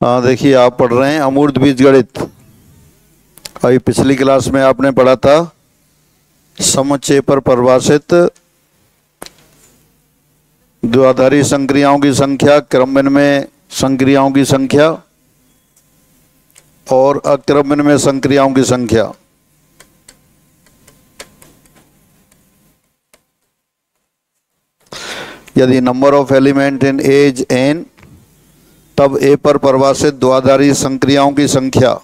हाँ, देखिए आप पढ़ रहे हैं अमूर्त बीजगणित। अभी पिछली क्लास में आपने पढ़ा था समुच्चय पर परिभाषित द्विआधारी संक्रियाओं की संख्या, क्रमविनिमय संक्रियाओं की संख्या और अक्रमविनिमय संक्रियाओं की संख्या। यदि number of element in A n, तब ए पर परिभाषित द्विआधारी संक्रियाओं की संख्या।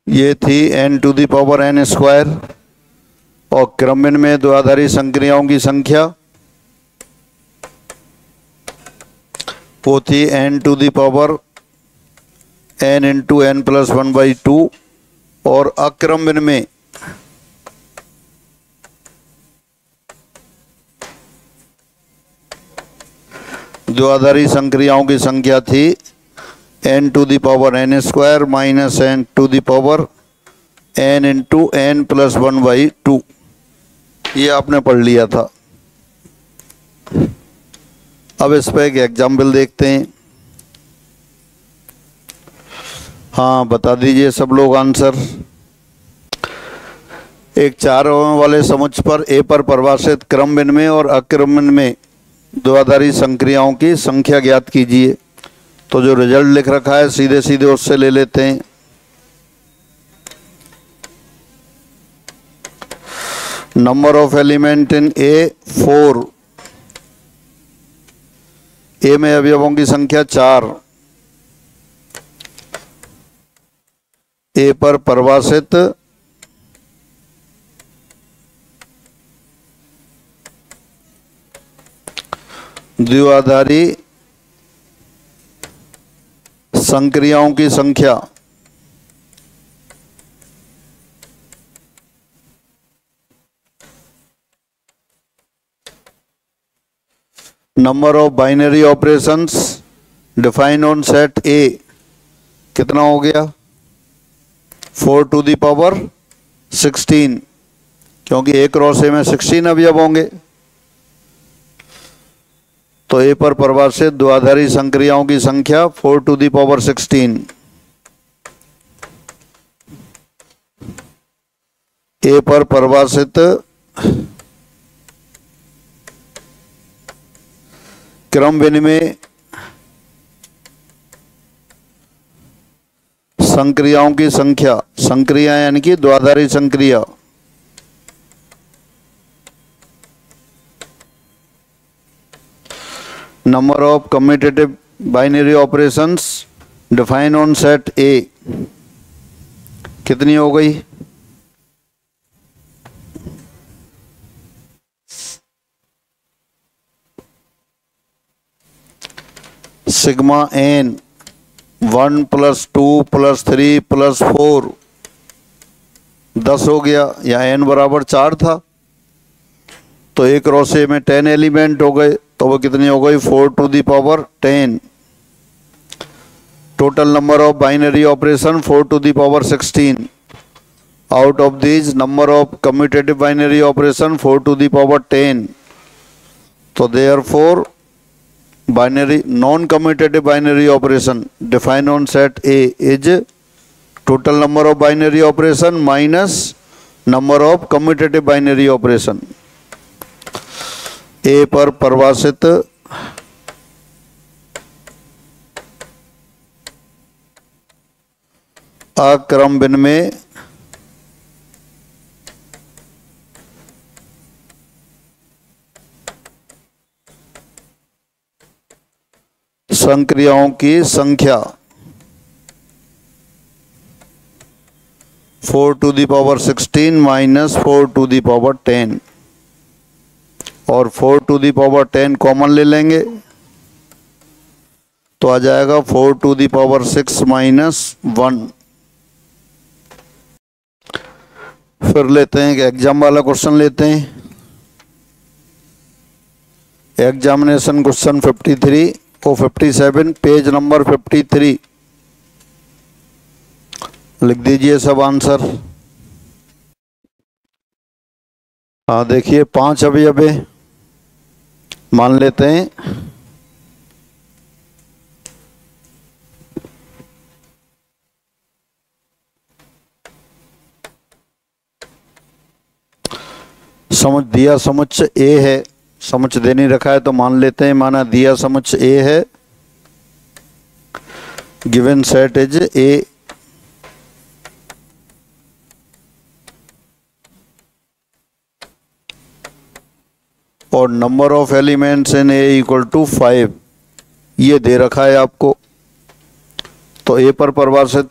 ये थी n to the power n square और क्रमविनिमय द्विआधारी संक्रियाओं की संख्या वो थी n to the power n into n plus 1/2 और अक्रमविनिमय द्विआधारी संक्रियाओं की संख्या थी n to the power n square minus n to the power n into n plus 1/2। ये आपने पढ़ लिया था। अब इस पर एक एग्जाम्पल देखते हैं। हाँ, बता दीजिए सब लोग आंसर। एक 4 अवयवों वाले समुच्चय पर ए पर परिभाषित क्रमविनिमय और अक्रमविनिमय द्विआधारी संक्रियाओं की संख्या ज्ञात कीजिए। तो जो रिजल्ट लिख रखा है सीधे सीधे उससे ले लेते हैं। नंबर ऑफ एलिमेंट इन ए 4, ए में अवयवों की संख्या 4, ए पर परिभाषित द्विआधारी संक्रियाओं की संख्या। Number of binary operations define on set ए कितना हो गया? 4 टू द पावर 16, क्योंकि ए क्रॉस ए में 16 अवयव होंगे। तो ए पर परिभाषित द्विआधारी संक्रियाओं की संख्या 4 टू द पावर 16। ए पर परिभाषित क्रमविनिमय संक्रियाओं की संख्या, संक्रिया यानी कि द्विआधारी संक्रिया, number of commutative binary operations define on set A कितनी हो गई? सिग्मा n 1 + 2 + 3 + 4 10 हो गया, या n बराबर 4 था। तो एक रोसे में 10 एलिमेंट हो गए, तो वो कितनी हो गई? 4 to the power 10। Total number of binary operation 4 to the power 16। Out of these number of commutative binary operation 4 to the power 10। तो therefore binary non commutative binary operation define on set A is total number of binary operation minus number of commutative binary operation. A पर परिभाषित अक्रमविनिमय संक्रियाओं की संख्या 4 to the power 16 minus 4 to the power 10, और 4 to the power 10 common ले लेंगे तो आ जाएगा 4 टू दी पावर 6 माइनस 1। फिर लेते हैं कि एग्जाम वाला क्वेश्चन लेते हैं। एग्जामिनेशन क्वेश्चन 53 और 57, पेज नंबर 53 लिख दीजिए सब आंसर। हाँ देखिए 5 अवयव मान लेते हैं। समझ दिया समुच्च ए है, समुच्च दे नहीं रखा है तो मान लेते हैं माना दिया समुच्च ए है। Given set is A. और number of elements in A equal to 5, ये दे रखा है आपको। तो ए पर परिभाषित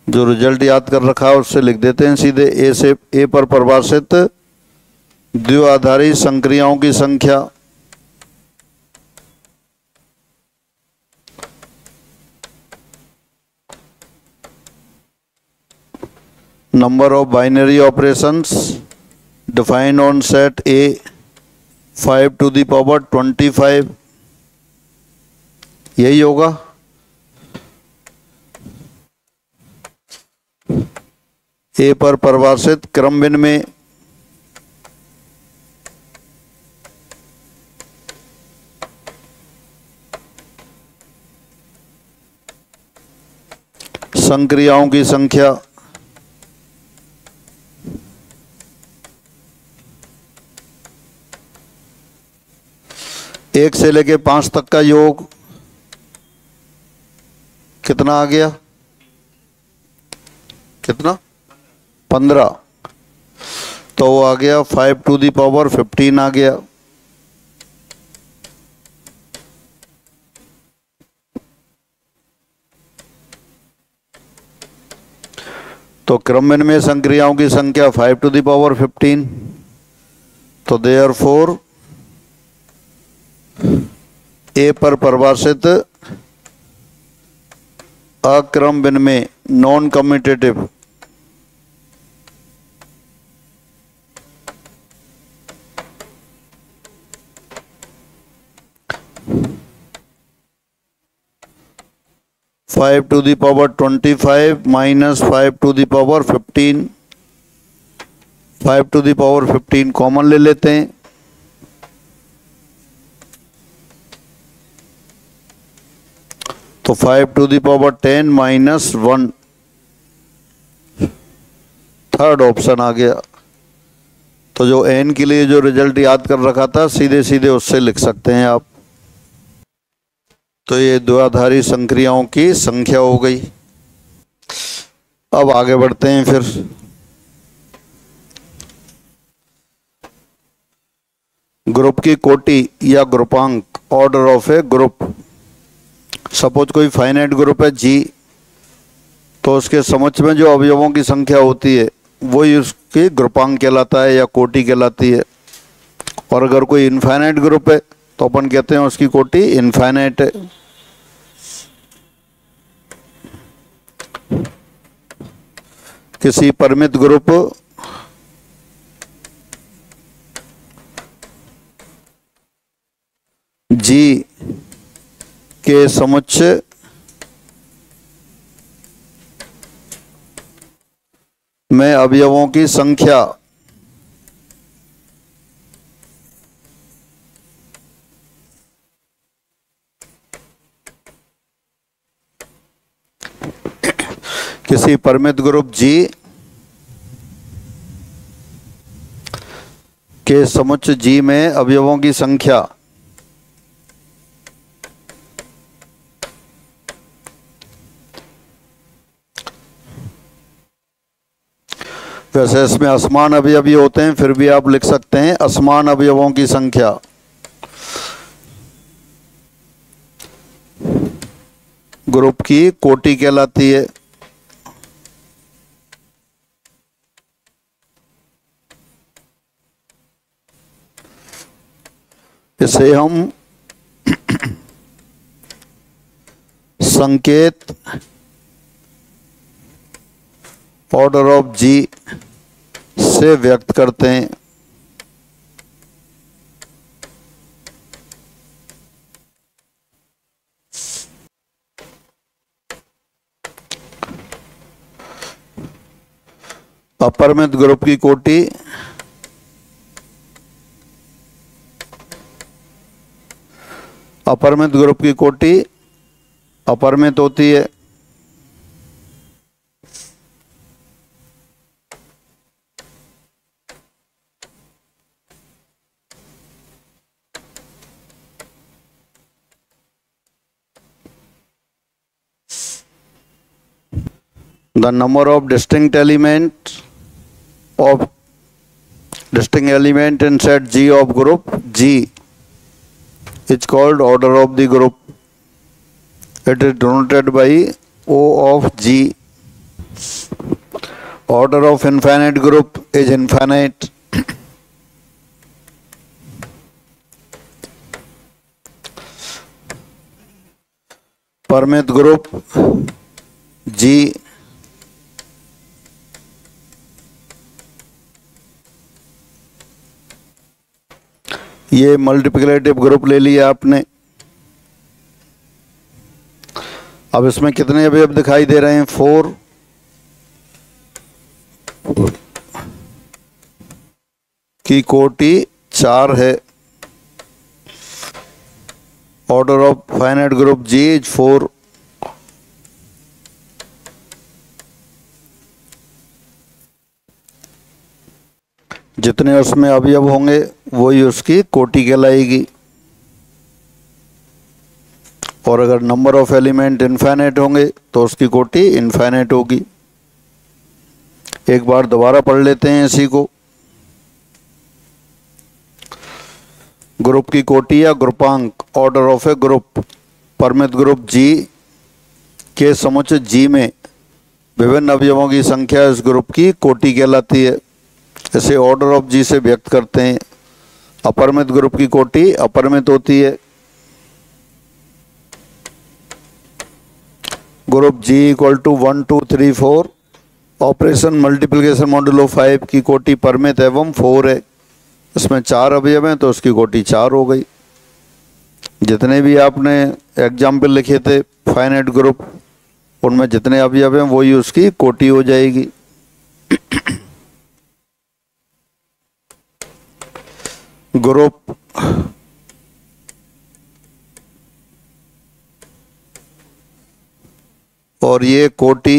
जो रिजल्ट याद कर रखा है उससे लिख देते हैं सीधे। ए से ए पर परिभाषित द्विआधारी संक्रियाओं की संख्या number of binary operations defined on set A 5 to the power 25, यही होगा। ए पर परिभाषित क्रम विनिमय संक्रियाओं की संख्या एक से लेके 5 तक का योग कितना आ गया? कितना? 15। तो वो आ गया 5 टू दी पावर 15 आ गया। तो क्रम में संक्रियाओं की संख्या 5 टू दी पावर 15। तो देयरफॉर ए पर परिभाषित अक्रम विनिमय non commutative five to the power 25 minus 5 to the power 15, 5 to the power 15 common ले लेते हैं। तो 5 to the power 10 minus 1, third option आ गया। तो जो n के लिए जो रिजल्ट याद कर रखा था सीधे सीधे उससे लिख सकते हैं आप। तो ये द्विआधारी संक्रियाओं की संख्या हो गई। अब आगे बढ़ते हैं फिर। ग्रुप की कोटि या ग्रुपांक, order of a group. Suppose कोई फाइनाइट ग्रुप है जी, तो उसके समुच्चय में जो अवयवों की संख्या होती है वही उसकी ग्रुपांक कहलाता है या कोटि कहलाती है। और अगर कोई इनफाइनाइट ग्रुप है तो अपन कहते हैं उसकी कोटि इनफाइनाइट है। किसी परिमित ग्रुप जी के समुच्चय में अवयवों की संख्या किसी परिमित ग्रुप जी के समुच्चय जी में अवयवों की संख्या वैसे इसमें असमान अवयव भी होते हैं, फिर भी आप लिख सकते हैं असमान अवयवों की संख्या ग्रुप की कोटि कहलाती है। इसे हम संकेत ऑर्डर ऑफ जी से व्यक्त करते हैं। अपरिमित ग्रुप की कोटि अपरिमित होती है। The number of distinct element in set G of group G is called order of the group. It is denoted by O of G. Order of infinite group is infinite. परिमित group G ये multiplicative group ले लिया आपने। अब इसमें कितने अवयव दिखाई दे रहे हैं? 4। की कोटि 4 है। Order of finite group G is 4। जितने उसमें अवयव होंगे वही उसकी कोटि कहलाएगी। और अगर नंबर ऑफ एलिमेंट इनफाइनाइट होंगे तो उसकी कोटि इनफाइनाइट होगी। एक बार दोबारा पढ़ लेते हैं इसी को। ग्रुप की कोटि या ग्रुपांक ऑर्डर ऑफ ए ग्रुप परिमित ग्रुप जी के समुच्चय जी में विभिन्न अवयवों की संख्या इस ग्रुप की कोटि कहलाती है। इसे ऑर्डर ऑफ जी से व्यक्त करते हैं। अपरिमित ग्रुप की कोटि अपरिमित होती है। Group G equal to 1 2 3 4 operation multiplication modulo 5 की कोटि परिमित एवं 4 है। इसमें 4 अवयव हैं तो उसकी कोटि 4 हो गई। जितने भी आपने एग्जाम्पल लिखे थे फाइनाइट ग्रुप, उनमें जितने अवयव हैं वही उसकी कोटि हो जाएगी। ग्रुप और ये कोटि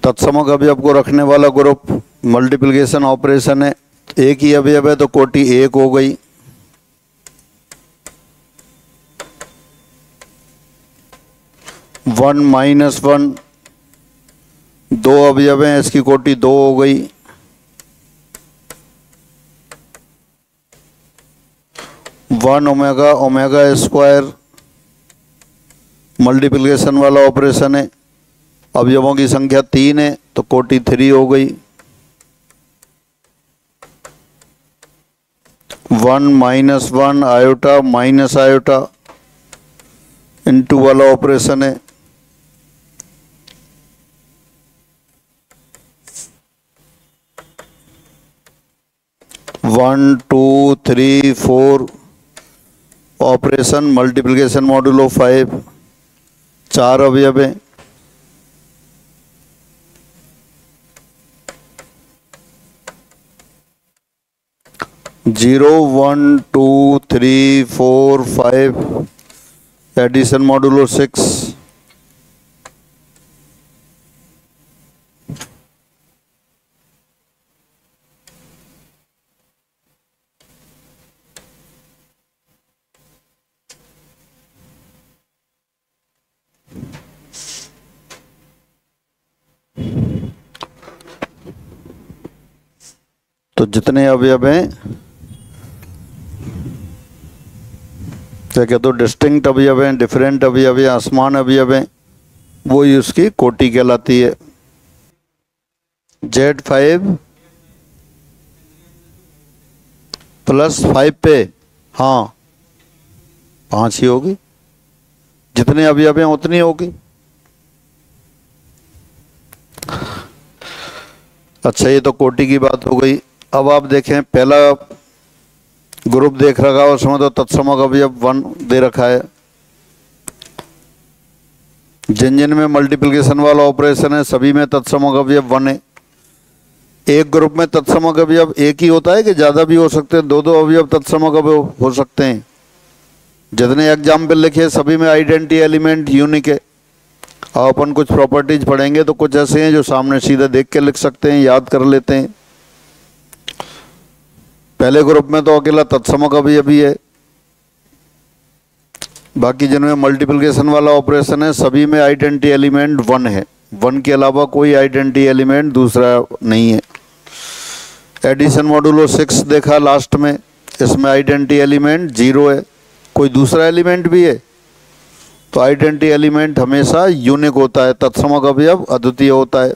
तत्समक अवयव को रखने वाला ग्रुप मल्टीप्लिकेशन ऑपरेशन है। एक ही अवयव है तो कोटि 1 हो गई। वन माइनस वन 2 अवयव हैं, इसकी कोटि 2 हो गई। One omega omega square multiplication वाला ऑपरेशन है। अवयवों की संख्या 3 है तो कोटि 3 हो गई। 1 minus 1 iota minus iota into वाला ऑपरेशन है। One two three 4 operation multiplication modulo 5 4 अवयव हैं। 0 1 2 3 4 5 एडिशन मॉड्यूलो 6। तो जितने अवयव हैं क्या कहते हो, डिस्टिंक्ट अवयव हैं, डिफरेंट अवयव हैं, असमान अवयव हैं, वो ही उसकी कोटि कहलाती है। Z5 +5 पे, हाँ 5 ही होगी, जितने अवयव हैं उतनी होगी। अच्छा, ये तो कोटि की बात हो गई। अब आप देखें, पहला ग्रुप देख रखा है, उसमें तो तत्समक अवयव 1 दे रखा है। जिन जिन में मल्टीप्लिकेशन वाला ऑपरेशन है सभी में तत्समक अवयव 1 है। एक ग्रुप में तत्समक अवयव एक ही होता है कि ज़्यादा भी हो सकते हैं, दो दो अवयव तत्समक अवयव हो सकते हैं। जितने एग्जाम्पल लिखे सभी में आइडेंटिटी एलिमेंट यूनिक है। और अपन कुछ प्रॉपर्टीज पढ़ेंगे तो कुछ ऐसे हैं जो सामने सीधा देख के लिख सकते हैं, याद कर लेते हैं। पहले ग्रुप में तो अकेला तत्समक अवयव ही है, बाकी जिनमें मल्टीप्लिकेशन वाला ऑपरेशन है सभी में आइडेंटिटी एलिमेंट 1 है। 1 के अलावा कोई आइडेंटिटी एलिमेंट दूसरा नहीं है। एडिशन मॉडुलो 6 देखा लास्ट में, इसमें आइडेंटिटी एलिमेंट 0 है। कोई दूसरा एलिमेंट भी है तो आइडेंटिटी एलिमेंट हमेशा यूनिक होता है, तत्समक अवयव अद्वितीय होता है।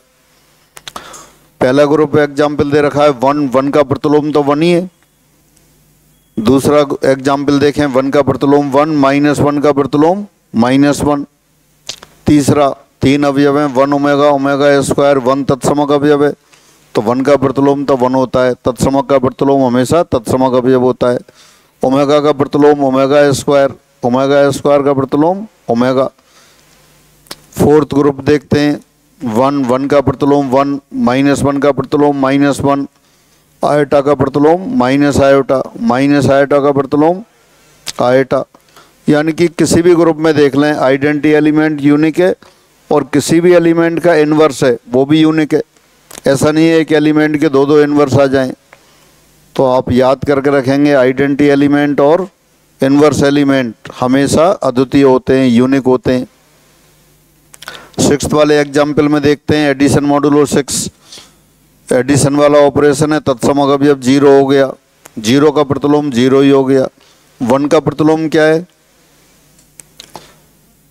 पहला ग्रुप एग्जाम्पल दे रखा है 1 का प्रतिलोम तो 1 ही है। दूसरा एग्जाम्पल देखें 1 का प्रतिलोम 1, -1 का प्रतिलोम -1। तीसरा 3 अवयव हैं, 1 ओमेगा, ओमेगा स्क्वायर, 1 तत्समक अवयव है, तो 1 का प्रतिलोम तो 1 होता है। तत्समक का प्रतिलोम हमेशा तत्समक अवयव होता है। ओमेगा का प्रतिलोम ओमेगा स्क्वायर, ओमेगा स्क्वायर का प्रतिलोम ओमेगा। फोर्थ ग्रुप देखते हैं 1 का प्रतिलोम 1, -1 का प्रतिलोम -1, आयोटा का प्रतिलोम माइनस आयोटा, माइनस आयोटा का प्रतिलोम आयोटा। यानी कि किसी भी ग्रुप में देख लें आइडेंटिटी एलिमेंट यूनिक है और किसी भी एलिमेंट का इन्वर्स है वो भी यूनिक है। ऐसा नहीं है एक एलिमेंट के दो दो इन्वर्स आ जाएं। तो आप याद करके रखेंगे आइडेंटिटी एलिमेंट और इन्वर्स एलिमेंट हमेशा अद्वितीय होते हैं, यूनिक होते हैं। 6th वाले एग्जाम्पल में देखते हैं एडिशन मॉडुलो 6। एडिशन वाला ऑपरेशन है, तत्समक अवयव 0 हो गया, 0 का प्रतिलोम 0 ही हो गया। 1 का प्रतिलोम क्या है,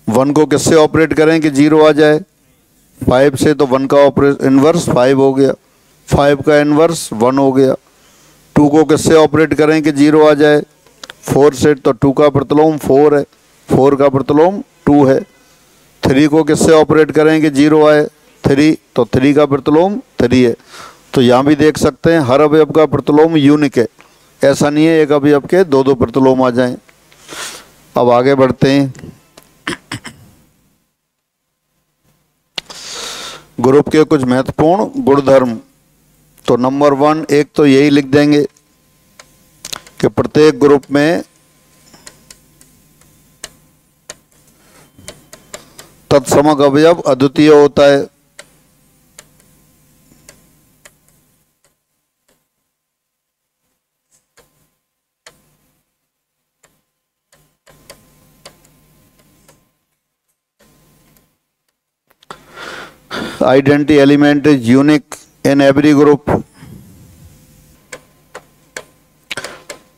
1 को किससे ऑपरेट करें कि 0 आ जाए, 5 से, तो 1 का इन्वर्स 5 हो गया, 5 का इन्वर्स 1 हो गया। 2 को किससे ऑपरेट करें कि 0 आ जाए, 4 से, तो 2 का प्रतिलोम 4 है, 4 का प्रतिलोम 2 है। 3 को किससे ऑपरेट करें कि 0 आए, 3, तो 3 का प्रतिलोम 3 है। तो यहाँ भी देख सकते हैं हर अवयव का प्रतिलोम यूनिक है। ऐसा नहीं है एक अवयव के दो दो प्रतिलोम आ जाएं। अब आगे बढ़ते हैं। ग्रुप के कुछ महत्वपूर्ण गुणधर्म। तो नंबर 1 एक तो यही लिख देंगे कि प्रत्येक ग्रुप में तत्समक अवयव अद्वितीय होता है। Identity element is unique in every group।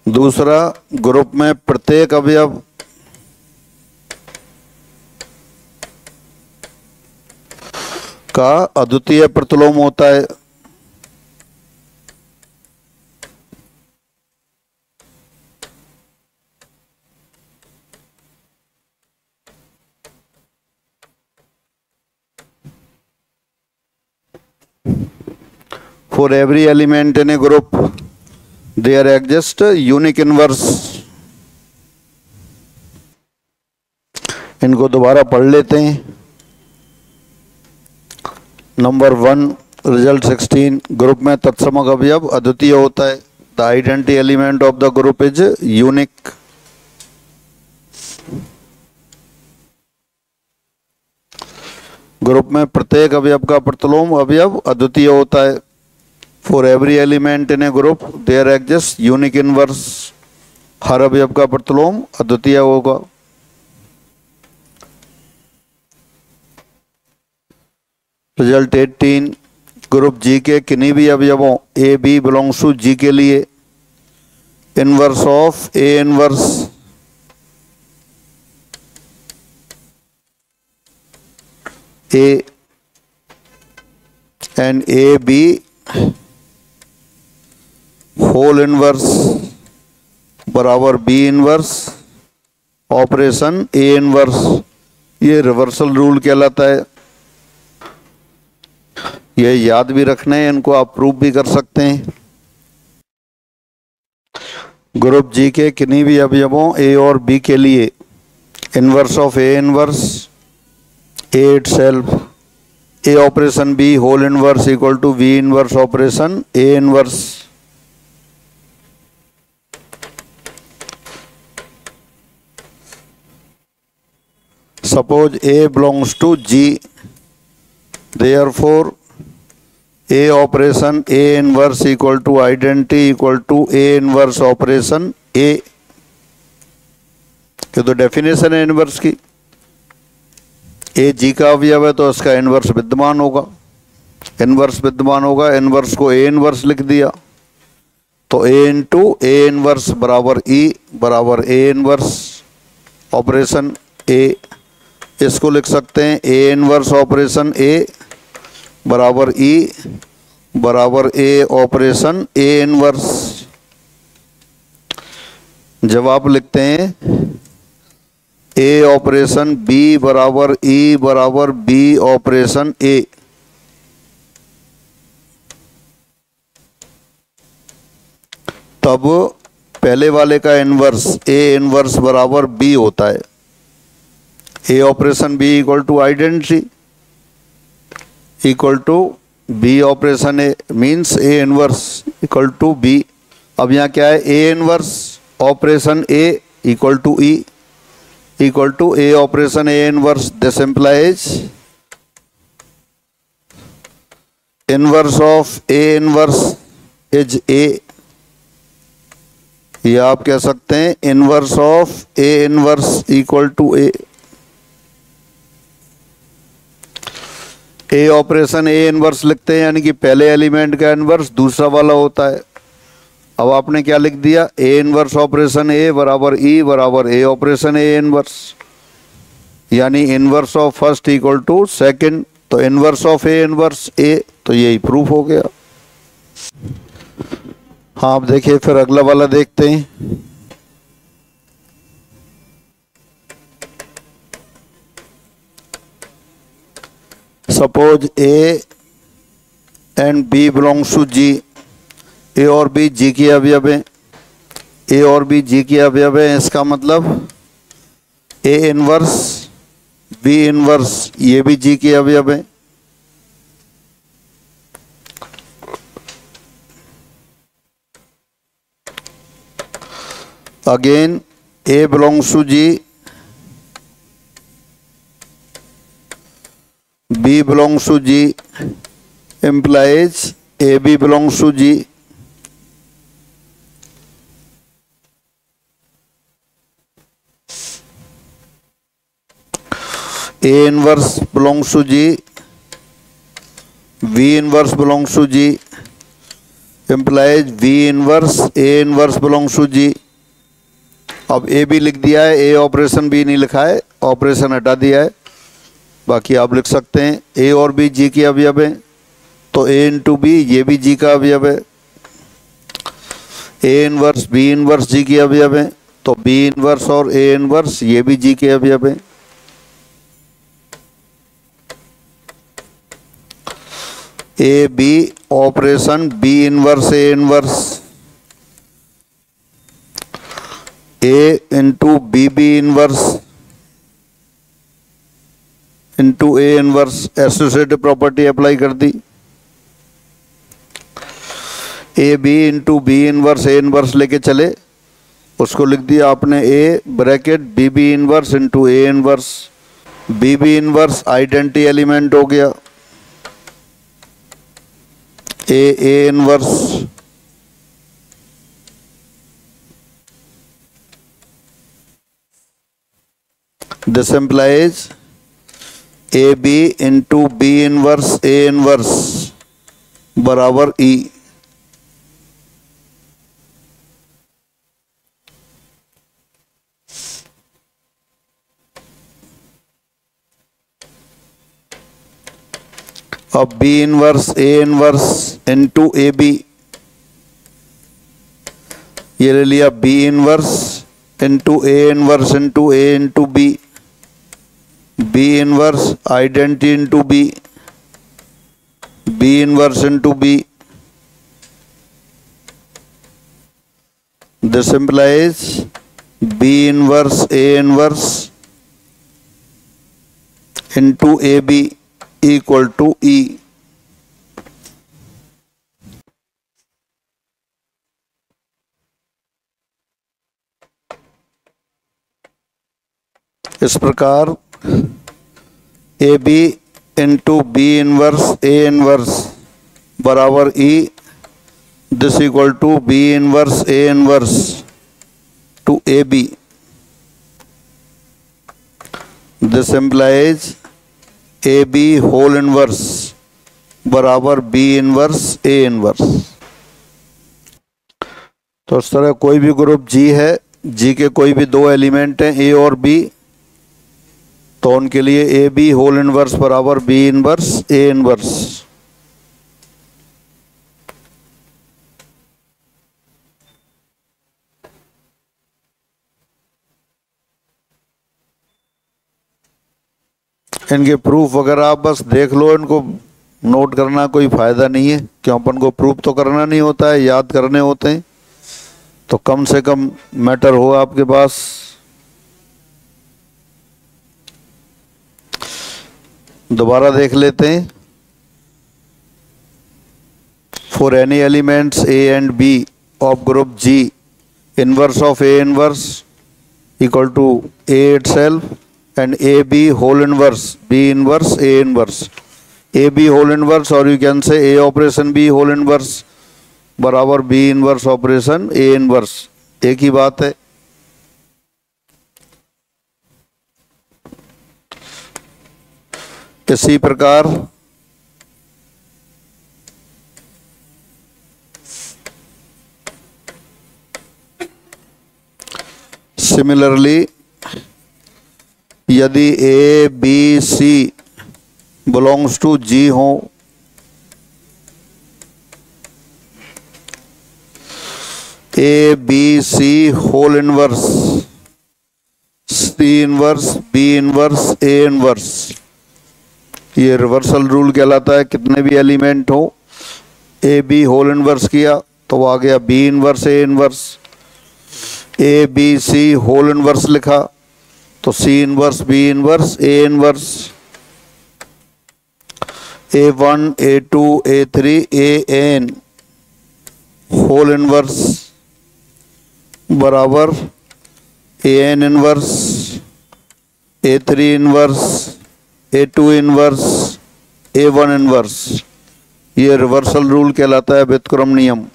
दूसरा, ग्रुप में प्रत्येक अवयव का अद्वितीय प्रतिलोम होता है। For every element in a group, there exists unique inverse। इनको दोबारा पढ़ लेते हैं। नंबर 1 रिजल्ट 16, ग्रुप में तत्समक अवयव अद्वितीय होता है। The identity element of the group is unique. Group में प्रत्येक अवयव का प्रतिलोम अवयव अद्वितीय होता है। For every element in a group there exist unique inverse. हर अवयव का प्रतिलोम अद्वितीय होगा। रिजल्ट 18, ग्रुप जी के किन्हीं भी अवयवों A B belongs to G के लिए inverse of A inverse A and AB whole inverse बराबर B inverse operation A inverse, ये रिवर्सल रूल कहलाता है। ये याद भी रखना है, इनको आप प्रूव भी कर सकते हैं। ग्रुप जी के किन्हीं भी अवयवों A और B के लिए inverse of A inverse A itself, A operation B whole inverse equal to V inverse operation A inverse. Suppose A belongs to G, therefore A operation A inverse equal to identity equal to A inverse operation A। ये तो definition है inverse की। A G का अवयव है तो इसका inverse विद्यमान होगा, इनवर्स विद्यमान होगा, इनवर्स को A इनवर्स लिख दिया तो A इंटू A इनवर्स बराबर E बराबर A इनवर्स ऑपरेशन A। इसको लिख सकते हैं A इनवर्स ऑपरेशन A बराबर E बराबर A ऑपरेशन A इनवर्स। जवाब लिखते हैं A ऑपरेशन B बराबर E बराबर B ऑपरेशन A। तब पहले वाले का इनवर्स A इनवर्स बराबर B होता है। A operation B equal to identity equal to B operation A means A inverse equal to B। अब यहाँ क्या है, A inverse operation A equal to E equal to A operation A inverse. This implies inverse of A inverse is A, या आप कह सकते हैं inverse of A inverse equal to A। A operation A inverse लिखते हैं यानी कि पहले एलिमेंट का इनवर्स दूसरा वाला होता है। अब आपने क्या लिख दिया, A इनवर्स ऑपरेशन A बराबर E बराबर A ऑपरेशन A इनवर्स, यानी inverse of first equal to second, तो inverse of A inverse A, तो यही प्रूफ हो गया। हाँ आप देखिए फिर अगला वाला देखते हैं। Suppose A and B belongs to G, A और B G की अवयव है, A और B G की अवयव है, इसका मतलब A इनवर्स B इनवर्स ये भी G की अवयव है। Again A belongs to G, B belongs to G implies AB belongs to G। A inverse belongs to G, V inverse belongs to G implies V inverse A inverse belongs to G। अब A भी लिख दिया है, A operation B नहीं लिखा है, operation हटा दिया है, बाकी आप लिख सकते हैं A और B G की अवयव है तो A इंटू B ये भी G का अवयव है। A inverse B inverse G की अवयव है तो B इनवर्स और A इनवर्स ये भी G के अवयव है। A B operation B inverse A inverse A into B B inverse into A inverse, associative property apply कर दी। A B into B inverse A inverse लेके चले, उसको लिख दिया आपने A bracket B B inverse into A inverse. B B inverse identity element हो गया, A A inverse this implies A B into B inverse A inverse बराबर E. अब B inverse A inverse into A B, ये ले लिया B inverse into A inverse into A into B, B inverse identity into B, B inverse into B. This implies B inverse A inverse into AB equal to E. इस प्रकार A B into B inverse A inverse बराबर E, this equal to B inverse A inverse to A B. This implies A B whole inverse बराबर B inverse A inverse. तो इस तरह कोई भी group जी है, जी के कोई भी दो एलिमेंट हैं ए और बी, तो उनके लिए ए बी होल इनवर्स बराबर बी इनवर्स ए इनवर्स. इनके प्रूफ वगैरह आप बस देख लो, इनको नोट करना कोई फायदा नहीं है, क्यों अपन को प्रूफ तो करना नहीं होता है, याद करने होते हैं. तो कम से कम मैटर हो आपके पास. दोबारा देख लेते हैं. For any elements A and B of group G, inverse of A inverse equal to A itself and AB whole inverse B inverse A inverse, AB whole inverse or you can say A operation B whole inverse बराबर B inverse operation A inverse, एक ही बात है. इसी प्रकार similarly यदि A B C belongs to G हो, A B C whole inverse C inverse B inverse A inverse, ये reversal rule कहलाता है. कितने भी एलिमेंट हो, ए बी होल इनवर्स किया तो आ गया B inverse A inverse. A B C whole inverse लिखा तो C inverse B inverse A inverse. A1 A2 A3 AN whole inverse बराबर AN inverse A3 inverse A2 inverse A1 inverse. ये reversal rule कहलाता है, व्युत्क्रम नियम.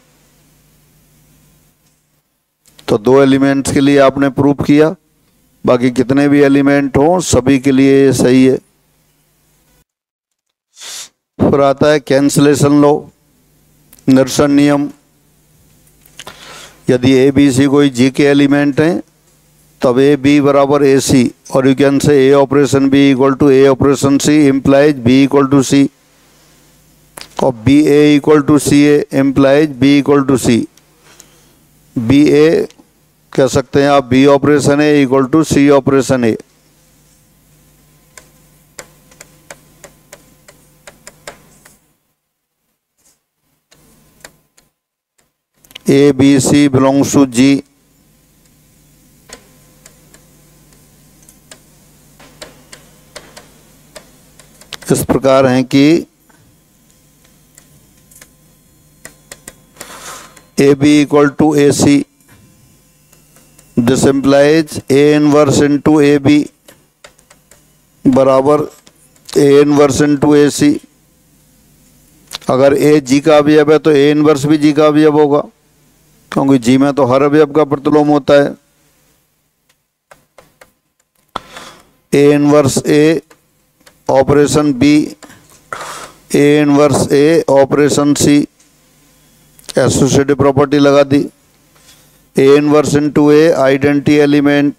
तो दो एलिमेंट्स के लिए आपने प्रूव किया, बाकी कितने भी एलिमेंट हो सभी के लिए सही है. फिर आता है कैंसलेशन लॉ, निरसन नियम. यदि ए बी सी कोई जी के एलिमेंट हैं तब ए बी बराबर ए सी, और you can say A operation B equal to A operation C implies B equal to C, और B A equal to C A implies B equal to C. B A कह सकते हैं आप B operation A equal to C operation A. A B C belongs to G, इस प्रकार हैं कि A B equal to A C, this implies A inverse into A B बराबर A inverse into ए सी. अगर ए जी का अवयव है तो ए इनवर्स भी जी का अवयव होगा, क्योंकि जी में तो हर अवयव का प्रतिलोम होता है. A inverse A operation B, A inverse A operation C, associative property लगा दी. A inverse into A identity element,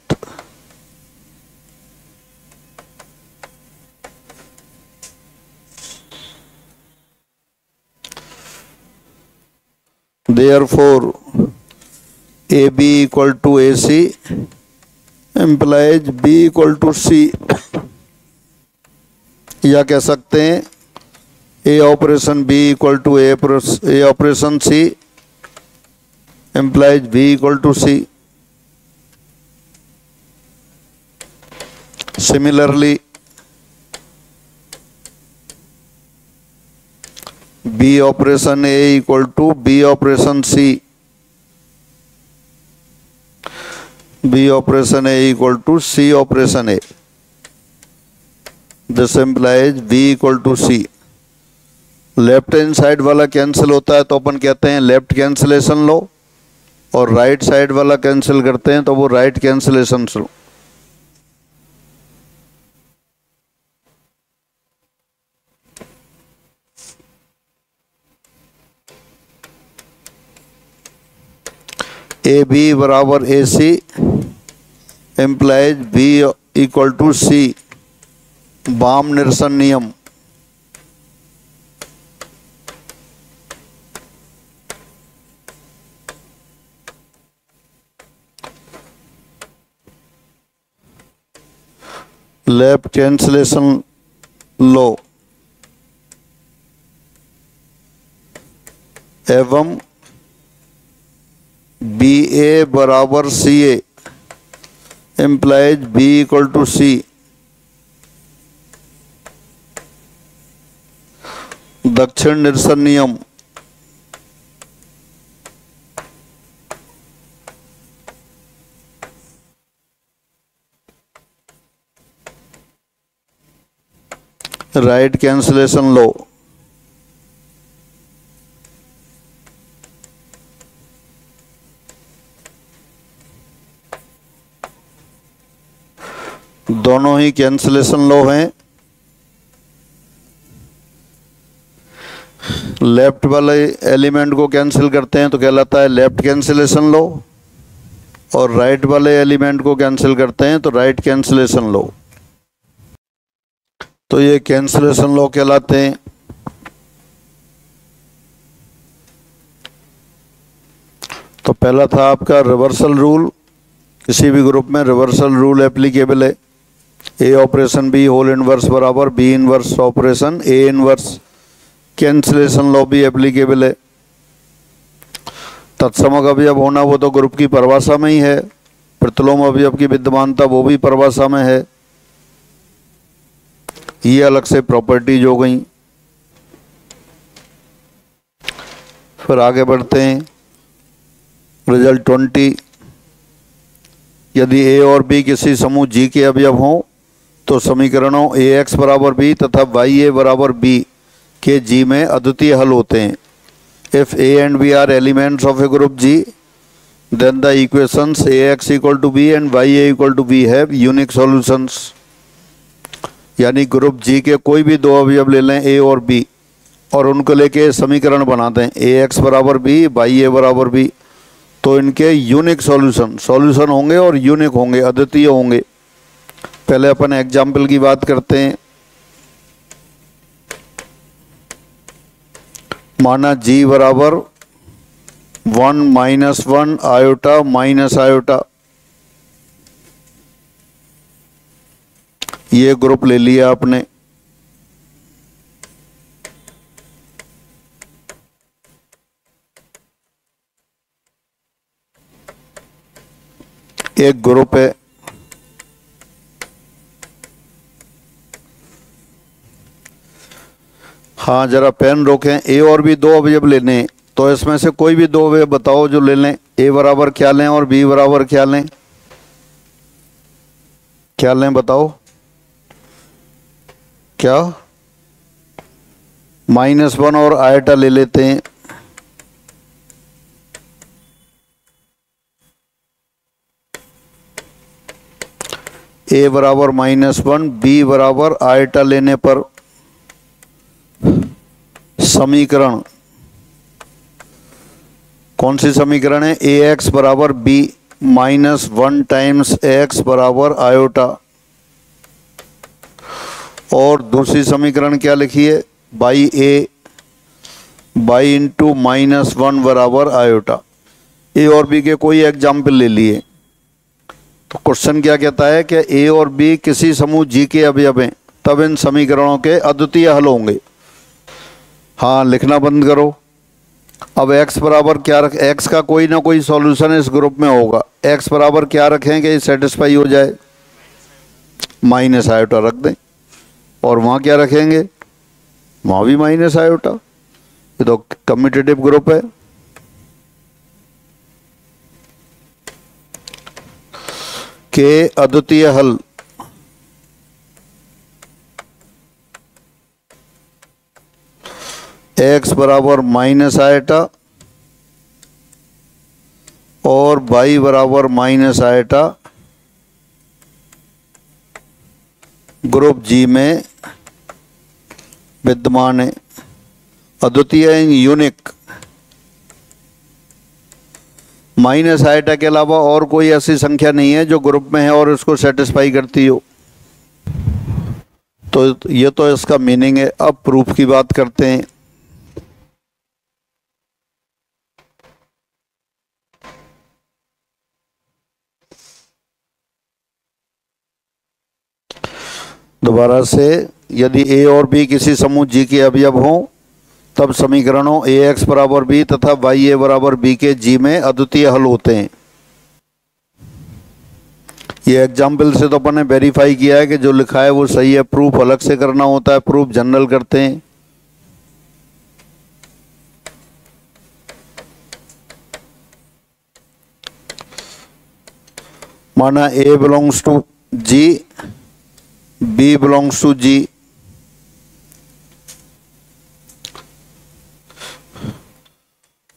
Therefore, AB equal to AC implies B equal to C. या कह सकते हैं A operation B equal to A operation C implies B equal to C. Similarly, B operation A equal to B operation C. B operation A equal to C operation A. This implies B equal to C. Left hand side वाला cancel होता है तो अपन कहते हैं left cancellation लो, और right side वाला cancel करते हैं तो वो right cancellation law. A B बराबर A C implies B equal to C. बाम निरसन नियम। लेफ्ट कैंसिलेशन लो एवं बी ए बराबर C A implies B equal to C. दक्षिण निरसन नियम। राइट कैंसिलेशन लो दोनों ही कैंसिलेशन लो हैं। लेफ्ट वाले एलिमेंट को कैंसिल करते हैं तो कहलाता है लेफ्ट कैंसिलेशन लो, और राइट वाले एलिमेंट को कैंसिल करते हैं तो राइट कैंसिलेशन लो। तो ये कैंसिलेशन लॉ कहलाते हैं। तो पहला था आपका रिवर्सल रूल। किसी भी ग्रुप में रिवर्सल रूल एप्लीकेबल है। A operation B whole inverse बराबर B inverse operation A inverse. Cancellation law भी एप्लीकेबल है। तत्समक अवयव होना वो तो ग्रुप की परिभाषा में ही है। प्रतिलोम अवयव की विद्यमानता वो भी परिभाषा में है। ये अलग से प्रॉपर्टीज हो गई। फिर आगे बढ़ते हैं। रिजल्ट 20। यदि ए और बी किसी समूह जी के अवयव हों तो समीकरणों ए एक्स बराबर बी तथा वाई ए बराबर बी के जी में अद्वितीय हल होते हैं। If A and B are elements of a group G then the equations A X equal to B and Y A equal to B have unique solutions. यानी group G के कोई भी दो अवयव ले लें ए और बी और उनको लेके समीकरण बना दें ए एक्स बराबर बी वाई ए बराबर बी, तो इनके यूनिक सॉल्यूशन होंगे और यूनिक होंगे, अद्वितीय होंगे। पहले अपन एग्जाम्पल की बात करते हैं। माना जी बराबर 1 - 1 आयोटा माइनस आयोटा। ये ग्रुप ले लिया आपने। एक ग्रुप है। हाँ जरा पेन रोकें। ए और भी दो अवयव लेने, तो इसमें से कोई भी दो अवयव बताओ जो ले लें। ए बराबर क्या लें और बी बराबर क्या लें? क्या लें बताओ? क्या? -1 और आयटा ले लेते हैं। ए बराबर -1 बी बराबर आयटा लेने पर समीकरण कौन सी समीकरण है? ए एक्स बराबर बी -1 टाइम्स एक्स बराबर आयोटा। और दूसरी समीकरण क्या लिखी है? बाई ए बाई इंटू -1 बराबर आयोटा। ए और बी के कोई एग्जाम्पल ले लिए। तो क्वेश्चन क्या कहता है कि ए और बी किसी समूह जी के अवयव हैं, तब इन समीकरणों के अद्वितीय हल होंगे। हाँ, लिखना बंद करो। अब x बराबर क्या रख, x का कोई ना कोई सॉल्यूशन इस ग्रुप में होगा। x बराबर क्या रखें कि सेटिस्फाई हो जाए, माइनस आयोटा रख दें। और वहाँ क्या रखेंगे, वहाँ भी माइनस आयोटा। ये तो कम्यूटेटिव ग्रुप है। के अद्वितीय हल x बराबर माइनस आयोटा और y बराबर माइनस आयोटा ग्रुप जी में विद्यमान है। अद्वितीय यूनिक। माइनस आयोटा के अलावा और कोई ऐसी संख्या नहीं है जो ग्रुप में है और इसको सेटिस्फाई करती हो। तो ये तो इसका मीनिंग है। अब प्रूफ की बात करते हैं। दोबारा से, यदि ए और बी किसी समूह जी के अवयव हों, तब समीकरणों ए एक्स बराबर बी तथा वाई ए बराबर बी के जी में अद्वितीय हल होते हैं। ये एग्जाम्पल से तो अपन ने वेरीफाई किया है कि जो लिखा है वो सही है। प्रूफ अलग से करना होता है, प्रूफ जनरल करते हैं। माना A belongs to G, B belongs to G.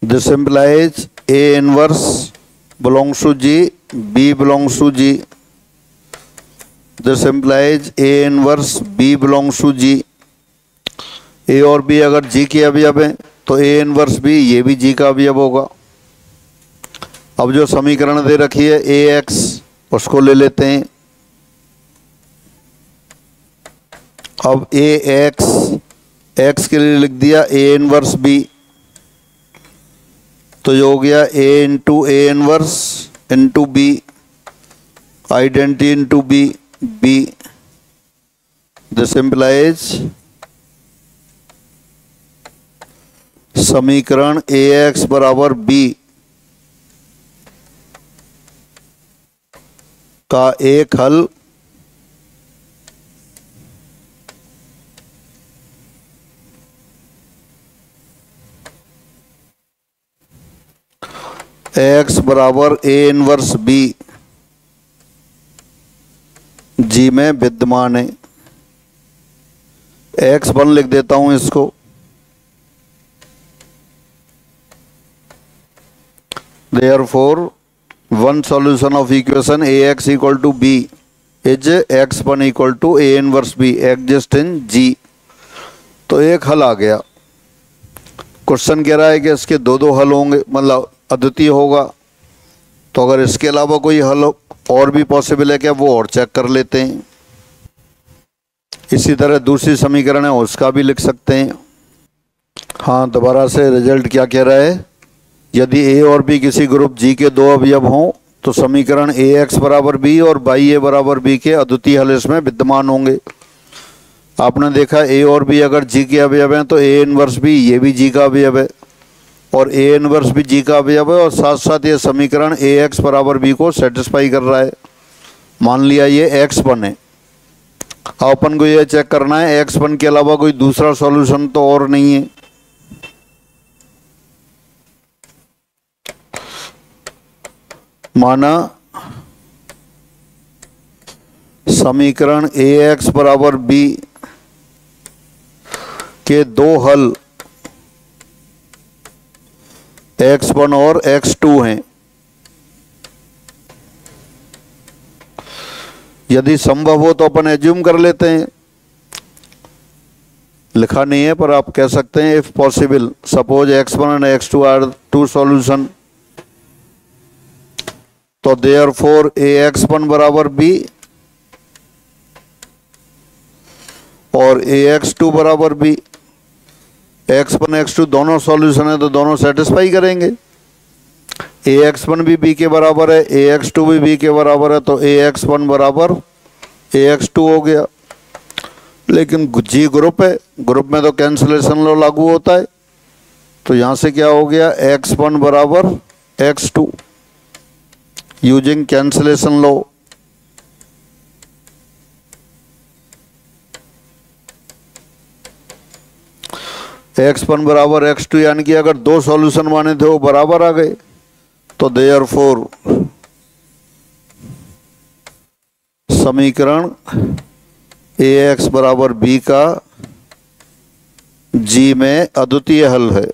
This implies A inverse belongs to G, B belongs to G. This implies A inverse B belongs to G. A और B अगर G के अवयव हैं तो A inverse B ये भी G का अवयव होगा। अब जो समीकरण दे रखी है AX, उसको ले लेते हैं। अब AX, X के लिए लिख दिया A इनवर्स B, तो ये हो गया A into A inverse into B, identity into B, B। This implies समीकरण AX बराबर B का एक हल x बराबर A इनवर्स B G में विद्यमान है। x1 लिख देता हूं इसको। Therefore, one solution of equation AX equal to B is x1 equal to A inverse B exist in G। तो एक हल आ गया। क्वेश्चन कह रहा है कि इसके दो हल होंगे, मतलब अद्वितीय होगा। तो अगर इसके अलावा कोई हल और भी पॉसिबल है क्या, वो और चेक कर लेते हैं। इसी तरह दूसरी समीकरण है उसका भी लिख सकते हैं। हाँ, दोबारा से रिजल्ट क्या कह रहा है, यदि ए और बी किसी ग्रुप जी के दो अवयव हों तो समीकरण ए एक्स बराबर बी और वाई ए बराबर बी के अद्वितीय हल इसमें विद्यमान होंगे। आपने देखा ए और बी अगर जी के अवयव हैं तो ए इनवर्स बी ये भी जी का अवयव है और ए इनवर्स भी जी का अवयव है और साथ साथ ये समीकरण ए एक्स बराबर बी को सेटिस्फाई कर रहा है। मान लिया ये x1 है। अपन को ये चेक करना है x1 के अलावा कोई दूसरा सॉल्यूशन तो और नहीं है। माना समीकरण ए एक्स बराबर बी के दो हल x1 और x2 हैं। यदि संभव हो तो अपन एज्यूम कर लेते हैं, लिखा नहीं है पर आप कह सकते हैं if possible suppose x1 and x2 are two solution. तो देयरफॉर ax1 बराबर b और ax2 बराबर b। x1 x2 दोनों सॉल्यूशन है तो दोनों सेटिस्फाई करेंगे। ax1 भी b के बराबर है, ax2 भी b के बराबर है, तो ax1 बराबर ax2 हो गया। लेकिन जी ग्रुप है, ग्रुप में तो कैंसिलेशन लॉ लागू होता है, तो यहाँ से क्या हो गया x1 बराबर x2 using cancellation law. x1 बराबर x2 यानी कि अगर दो सॉल्यूशन माने थे वो बराबर आ गए, तो देयरफॉर समीकरण ax बराबर b का g में अद्वितीय हल है।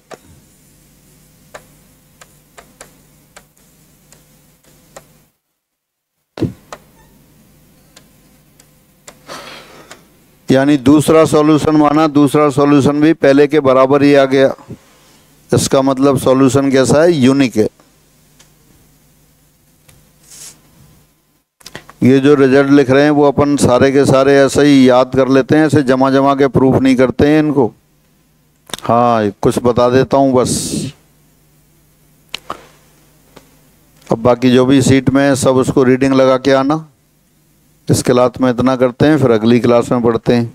यानी दूसरा सॉल्यूशन माना, दूसरा सॉल्यूशन भी पहले के बराबर ही आ गया। इसका मतलब सॉल्यूशन कैसा है, यूनिक है। ये जो रिजल्ट लिख रहे हैं वो अपन सारे के सारे ऐसे ही याद कर लेते हैं, ऐसे जमा जमा के प्रूफ नहीं करते हैं इनको। हाँ कुछ बता देता हूँ बस। अब बाकी जो भी सीट में है सब उसको रीडिंग लगा के आना। इस क्लास में इतना करते हैं, फिर अगली क्लास में पढ़ते हैं।